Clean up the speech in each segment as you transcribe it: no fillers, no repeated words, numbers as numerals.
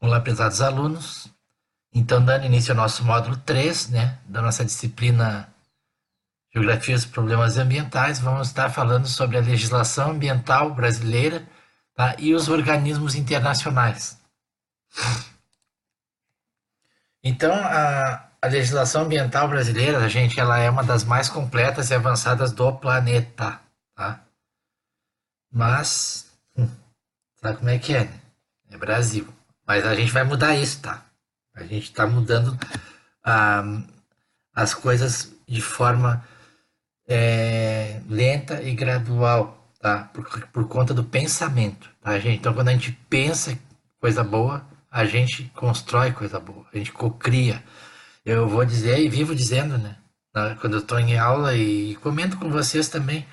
Olá, prezados alunos. Então, dando início ao nosso módulo 3, né, da nossa disciplina Geografia dos Problemas Ambientais, vamos estar falando sobre a legislação ambiental brasileira, tá, e os organismos internacionais. Então, a legislação ambiental brasileira, gente, ela é uma das mais completas e avançadas do planeta, tá? Mas, sabe como é que é, né? É Brasil. Mas a gente vai mudar isso, tá? A gente está mudando ah, as coisas de forma lenta e gradual, tá? Por conta do pensamento, tá, gente? Então, quando a gente pensa coisa boa, a gente constrói coisa boa, a gente cocria. Eu vou dizer e vivo dizendo, né? Quando eu estou em aula e comento com vocês também,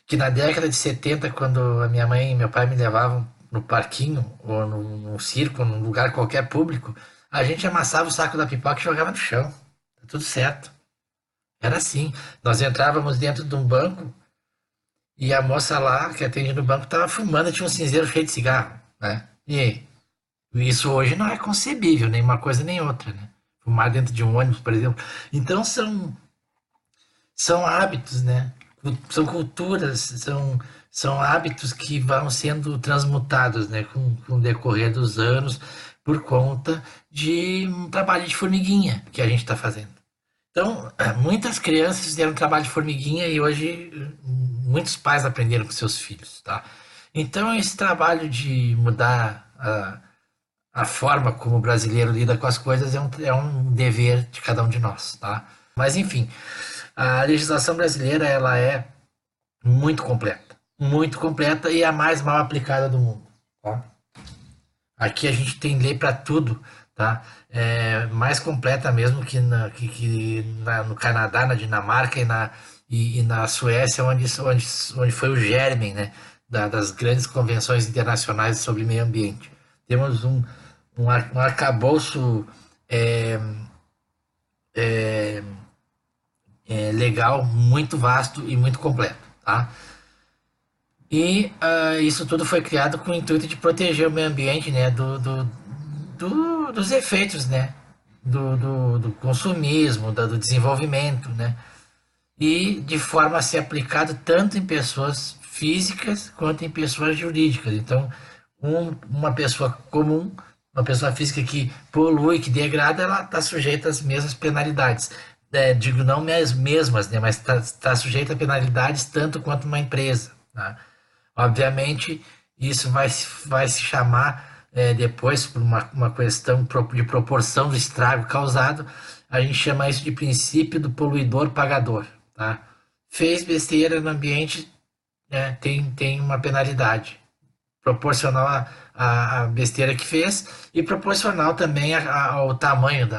que na década de 70, quando a minha mãe e meu pai me levavam no parquinho, ou num circo, num lugar qualquer público, a gente amassava o saco da pipoca e jogava no chão. Tá tudo certo. Era assim. Nós entrávamos dentro de um banco e a moça lá, que atende no banco, estava fumando, tinha um cinzeiro cheio de cigarro, né? E isso hoje não é concebível, nem uma coisa nem outra, né? Fumar dentro de um ônibus, por exemplo. Então são hábitos, né? São culturas, são hábitos que vão sendo transmutados, né? Com o decorrer dos anos, por conta de um trabalho de formiguinha que a gente está fazendo. Então, muitas crianças fizeram trabalho de formiguinha e hoje muitos pais aprenderam com seus filhos, tá? Então, esse trabalho de mudar a forma como o brasileiro lida com as coisas é um dever de cada um de nós, tá? Mas, enfim, a legislação brasileira, ela é muito completa e a mais mal aplicada do mundo, tá? Aqui a gente tem lei para tudo, tá? É mais completa mesmo que no Canadá, na Dinamarca e na Suécia, onde foi o germe, né, das grandes convenções internacionais sobre meio ambiente. Temos um arcabouço é, legal muito vasto e muito completo, tá? E isso tudo foi criado com o intuito de proteger o meio ambiente, né, dos efeitos, né, do consumismo, do desenvolvimento, né, e de forma a ser aplicado tanto em pessoas físicas quanto em pessoas jurídicas. Então, uma pessoa comum, uma pessoa física que polui, que degrada, ela está sujeita às mesmas penalidades. Digo, não as mesmas, né, mas está sujeita a penalidades tanto quanto uma empresa, tá? Obviamente, isso vai se chamar, depois, por uma questão de proporção do estrago causado, a gente chama isso de princípio do poluidor pagador. Tá? Fez besteira no ambiente, né, tem uma penalidade proporcional à besteira que fez e proporcional também ao tamanho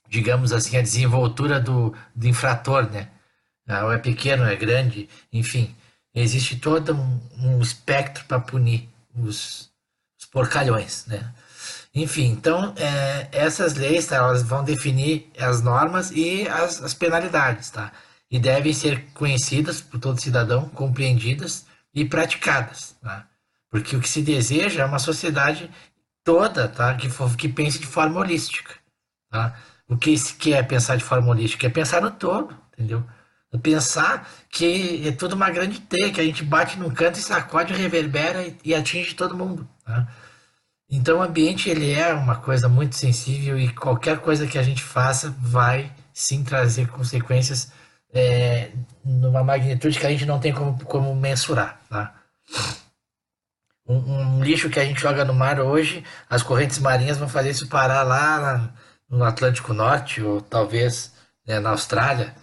digamos assim, a desenvoltura do infrator, né? Ou é pequeno, é grande, enfim, existe todo um espectro para punir os porcalhões, né? Enfim, então, essas leis, tá, elas vão definir as normas e as penalidades, tá? E devem ser conhecidas por todo cidadão, compreendidas e praticadas, tá? Porque o que se deseja é uma sociedade toda, tá? Que pense de forma holística, tá? O que se quer pensar de forma holística é pensar no todo, entendeu? Pensar que é tudo uma grande teia, que a gente bate num canto e sacode, reverbera e atinge todo mundo, tá? Então o ambiente ele é uma coisa muito sensível e qualquer coisa que a gente faça vai sim trazer consequências numa magnitude que a gente não tem como mensurar, tá? Um lixo que a gente joga no mar hoje, as correntes marinhas vão fazer isso parar lá no Atlântico Norte ou talvez, né, na Austrália,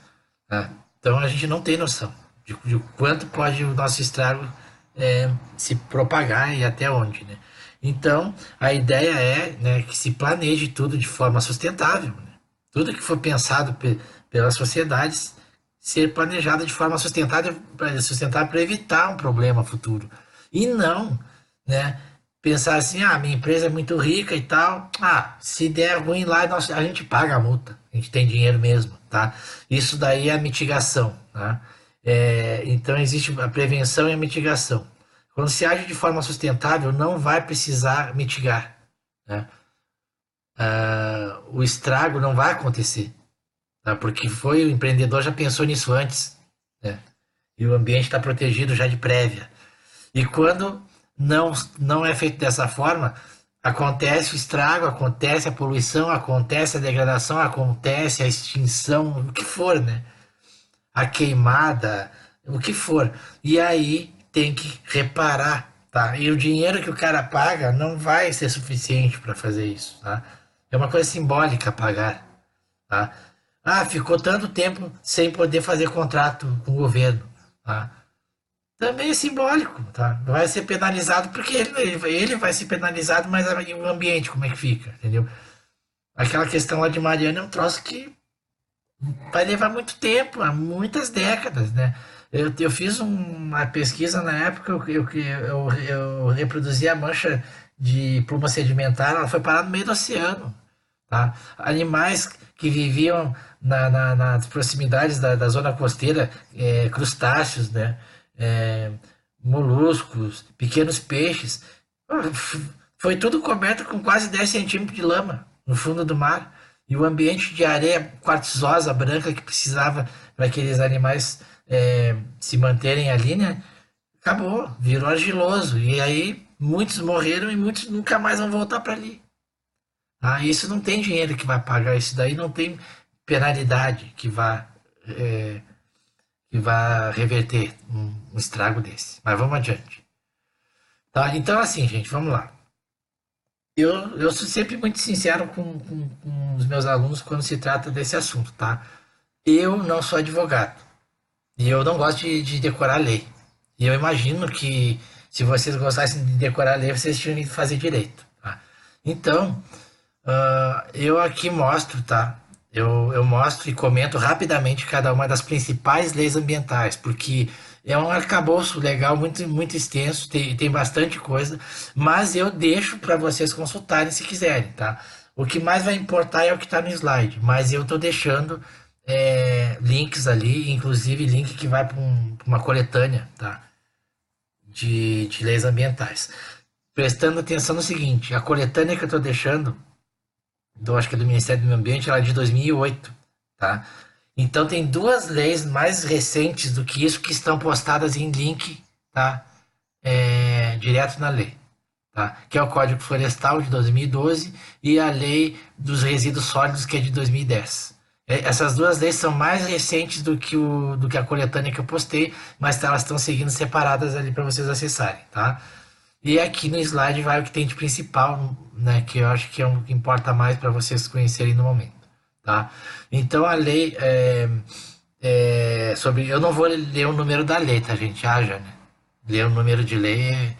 né? Então a gente não tem noção de quanto pode o nosso estrago se propagar e até onde, né? Então a ideia é, né, que se planeje tudo de forma sustentável, né? Tudo que for pensado pelas sociedades ser planejado de forma sustentável para evitar um problema futuro e não, né, pensar assim, minha empresa é muito rica e tal, se der ruim lá, a gente paga a multa, a gente tem dinheiro mesmo, tá? Isso daí é a mitigação, tá? Então existe a prevenção e a mitigação. Quando se age de forma sustentável, não vai precisar mitigar, né? O estrago não vai acontecer, tá? Porque foi o empreendedor já pensou nisso antes, né? E o ambiente está protegido já de prévia. E quando não é feito dessa forma, acontece o estrago, acontece a poluição, acontece a degradação, acontece a extinção, o que for, né? A queimada, o que for. E aí tem que reparar, tá? E o dinheiro que o cara paga não vai ser suficiente para fazer isso, tá? É uma coisa simbólica pagar, tá? Ah, ficou tanto tempo sem poder fazer contrato com o governo, tá? Também é simbólico, tá? Vai ser penalizado porque ele vai ser penalizado, mas o ambiente como é que fica, entendeu? Aquela questão lá de Mariana é um troço que vai levar muito tempo, há muitas décadas, né? Eu fiz uma pesquisa na época, eu reproduzi a mancha de pluma sedimentar, ela foi parar no meio do oceano, tá? Animais que viviam nas proximidades da zona costeira, crustáceos, né? É, moluscos, pequenos peixes, foi tudo coberto com quase 10 centímetros de lama no fundo do mar. E o ambiente de areia quartzosa, branca, que precisava para aqueles animais se manterem ali, né? Acabou, virou argiloso. E aí muitos morreram e muitos nunca mais vão voltar para ali. Ah, isso não tem dinheiro que vai pagar, isso daí não tem penalidade é, que vá reverter um estrago desse. Mas vamos adiante. Tá? Então, assim, gente, vamos lá. Eu sou sempre muito sincero com os meus alunos quando se trata desse assunto, tá? Eu não sou advogado e eu não gosto de decorar lei. E eu imagino que se vocês gostassem de decorar lei, vocês tinham que fazer direito, tá? Então, eu aqui mostro, tá? Eu mostro e comento rapidamente cada uma das principais leis ambientais, porque é um arcabouço legal muito, muito extenso, tem bastante coisa, mas eu deixo para vocês consultarem se quiserem, tá? O que mais vai importar é o que está no slide, mas eu estou deixando links ali, inclusive link que vai para uma coletânea, tá? De leis ambientais. Prestando atenção no seguinte, a coletânea que eu estou deixando acho que é do Ministério do Meio Ambiente, ela é de 2008, tá? Então tem duas leis mais recentes do que isso que estão postadas em link, tá? Direto na lei, tá? Que é o Código Florestal de 2012 e a Lei dos Resíduos Sólidos, que é de 2010. Essas duas leis são mais recentes do que a coletânea que eu postei, mas elas estão seguindo separadas ali para vocês acessarem, tá? E aqui no slide vai o que tem de principal, né, que eu acho que é o que importa mais para vocês conhecerem no momento, tá? Então a lei sobre, eu não vou ler o número da lei, tá, gente? Já, né? Ler o número de lei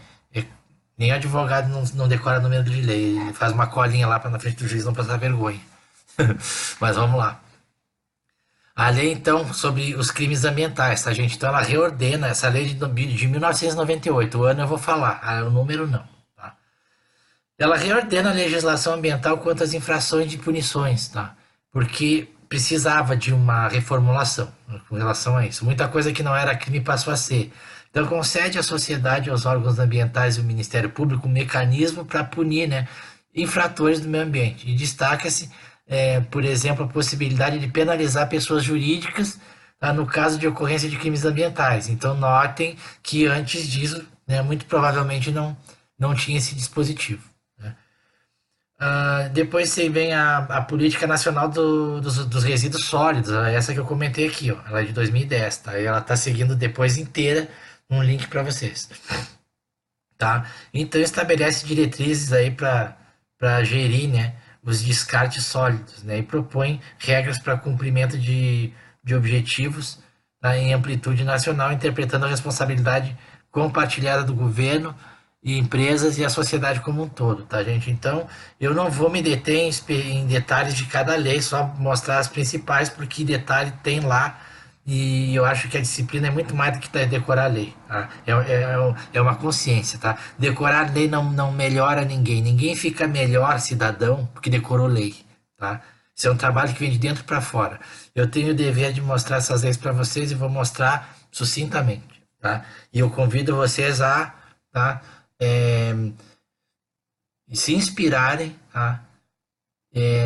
nem advogado não decora número de lei, ele faz uma colinha lá para na frente do juiz não passar vergonha. Mas vamos lá. A lei, então, sobre os crimes ambientais, tá, gente? Então, ela reordena essa lei de 1998. O ano eu vou falar, o número não. Tá? Ela reordena a legislação ambiental quanto às infrações e punições, tá? Porque precisava de uma reformulação, né, com relação a isso. Muita coisa que não era crime passou a ser. Então, concede à sociedade, aos órgãos ambientais e ao Ministério Público um mecanismo para punir, né, infratores do meio ambiente. E destaca-se por exemplo, a possibilidade de penalizar pessoas jurídicas, tá, no caso de ocorrência de crimes ambientais. Então, notem que antes disso, né, muito provavelmente não tinha esse dispositivo. Né? Depois vem a Política Nacional dos Resíduos Sólidos, essa que eu comentei aqui, ó, ela é de 2010, tá? E ela está seguindo depois inteira um link para vocês. Tá? Então, estabelece diretrizes aí para gerir, né, os descartes sólidos, né, e propõe regras para cumprimento de objetivos, tá, em amplitude nacional, interpretando a responsabilidade compartilhada do governo e empresas e a sociedade como um todo, tá, gente? Então, eu não vou me deter em detalhes de cada lei, só mostrar as principais, porque detalhe tem lá, e eu acho que a disciplina é muito mais do que decorar a lei, tá? É uma consciência, tá? Decorar a lei não melhora ninguém. Ninguém fica melhor cidadão porque decorou lei, tá? Isso é um trabalho que vem de dentro para fora. Eu tenho o dever de mostrar essas leis para vocês e vou mostrar sucintamente, tá? E eu convido vocês a tá? E se inspirarem, tá?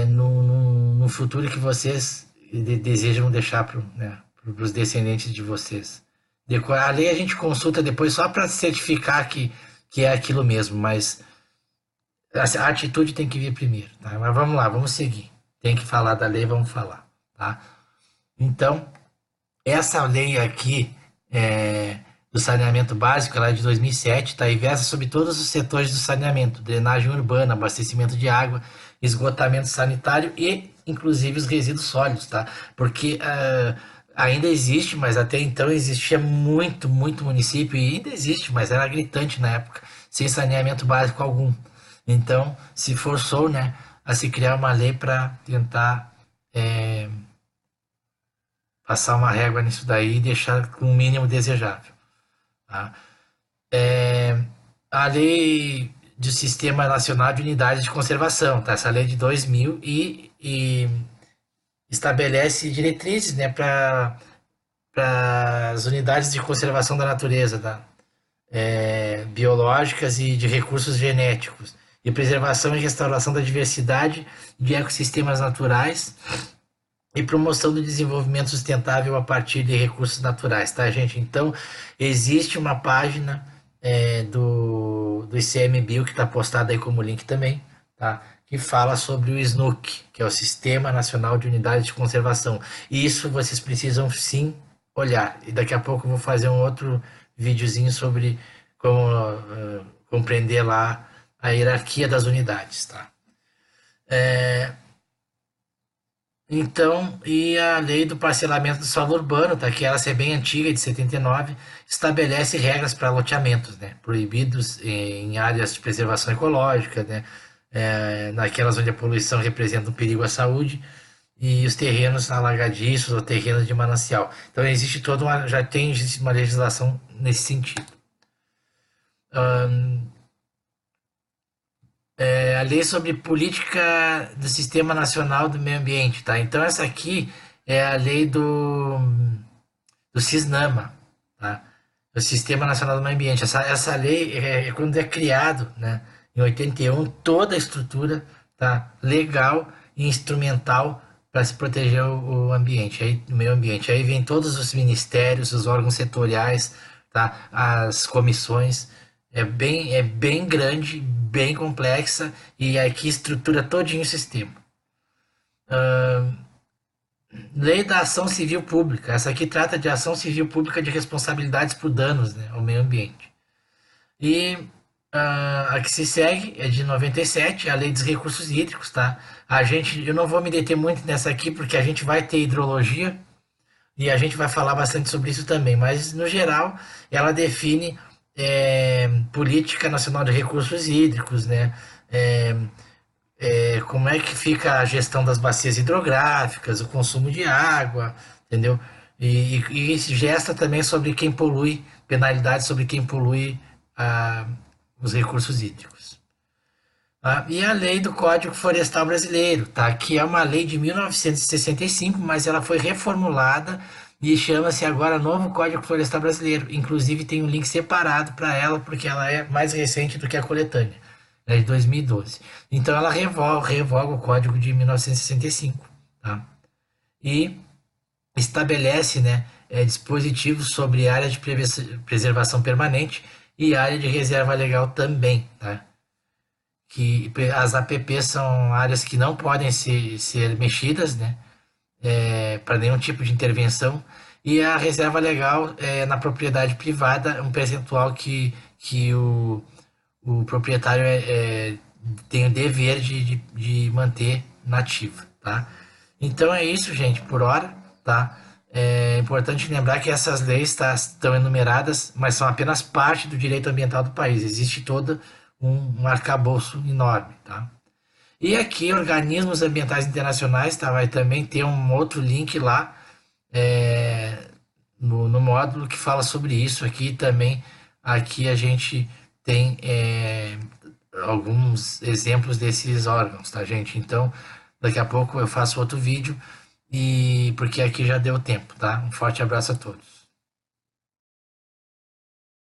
No futuro que vocês desejam deixar para, né, os descendentes de vocês. A lei a gente consulta depois só para certificar que é aquilo mesmo, mas a atitude tem que vir primeiro, tá? Mas vamos lá, vamos seguir. Tem que falar da lei, vamos falar, tá? Então, essa lei aqui do saneamento básico, ela é de 2007, tá? E versa sobre todos os setores do saneamento, drenagem urbana, abastecimento de água, esgotamento sanitário e, inclusive, os resíduos sólidos, tá? Porque ainda existe, mas até então existia muito, muito município, e ainda existe, mas era gritante na época, sem saneamento básico algum. Então, se forçou, né, a se criar uma lei para tentar passar uma régua nisso daí e deixar com o mínimo desejável. Tá? A lei do Sistema Nacional de Unidades de Conservação, tá? Essa lei de 2000 e estabelece diretrizes, né, para as unidades de conservação da natureza, tá? Biológicas e de recursos genéticos, e preservação e restauração da diversidade de ecossistemas naturais e promoção do desenvolvimento sustentável a partir de recursos naturais, tá, gente? Então, existe uma página do ICMBio que está postada aí como link também, tá? Que fala sobre o SNUC, que é o Sistema Nacional de Unidades de Conservação. E isso vocês precisam sim olhar. E daqui a pouco eu vou fazer um outro videozinho sobre como compreender lá a hierarquia das unidades, tá? Então, e a lei do parcelamento do solo urbano, tá? Que ela é bem antiga, de 79, estabelece regras para loteamentos, né? Proibidos em áreas de preservação ecológica, né? Naquelas onde a poluição representa um perigo à saúde, e os terrenos alagadiços ou terrenos de manancial. Então, existe toda uma, existe uma legislação nesse sentido. A lei sobre política do Sistema Nacional do Meio Ambiente, tá? Então essa aqui é a lei do CISNAMA, tá? Do Sistema Nacional do Meio Ambiente. Essa lei quando é criado, né? Em 81, toda a estrutura, tá? Legal e instrumental para se proteger o ambiente, aí, o meio ambiente. Aí vem todos os ministérios, os órgãos setoriais, tá? As comissões. É bem grande, bem complexa e aqui estrutura todinho o sistema. Lei da Ação Civil Pública. Essa aqui trata de ação civil pública de responsabilidades por danos, né, ao meio ambiente. E a que se segue é de 97, a Lei dos Recursos Hídricos, tá? Eu não vou me deter muito nessa aqui porque a gente vai ter hidrologia e a gente vai falar bastante sobre isso também, mas no geral ela define política nacional de recursos hídricos, né? Como é que fica a gestão das bacias hidrográficas, o consumo de água, entendeu? E gesta também sobre quem polui, penalidades sobre quem polui os recursos hídricos. Tá? E a lei do Código Florestal Brasileiro, tá? Que é uma lei de 1965, mas ela foi reformulada e chama-se agora Novo Código Florestal Brasileiro. Inclusive tem um link separado para ela, porque ela é mais recente do que a coletânea, é de 2012. Então ela revoga o Código de 1965, tá? E estabelece, né, dispositivos sobre área de preservação permanente e área de reserva legal também, tá? Que as APPs são áreas que não podem ser mexidas, né? Para nenhum tipo de intervenção, e a reserva legal na propriedade privada, um percentual que o proprietário tem o dever de manter nativa, tá? Então é isso, gente, por hora, tá? É importante lembrar que essas leis estão enumeradas, mas são apenas parte do direito ambiental do país. Existe todo um arcabouço enorme, tá? E aqui, organismos ambientais internacionais, tá? Vai também ter um outro link lá no módulo que fala sobre isso. Aqui também, aqui a gente tem alguns exemplos desses órgãos, tá, gente? Então, daqui a pouco eu faço outro vídeo, porque aqui já deu tempo, tá? Um forte abraço a todos.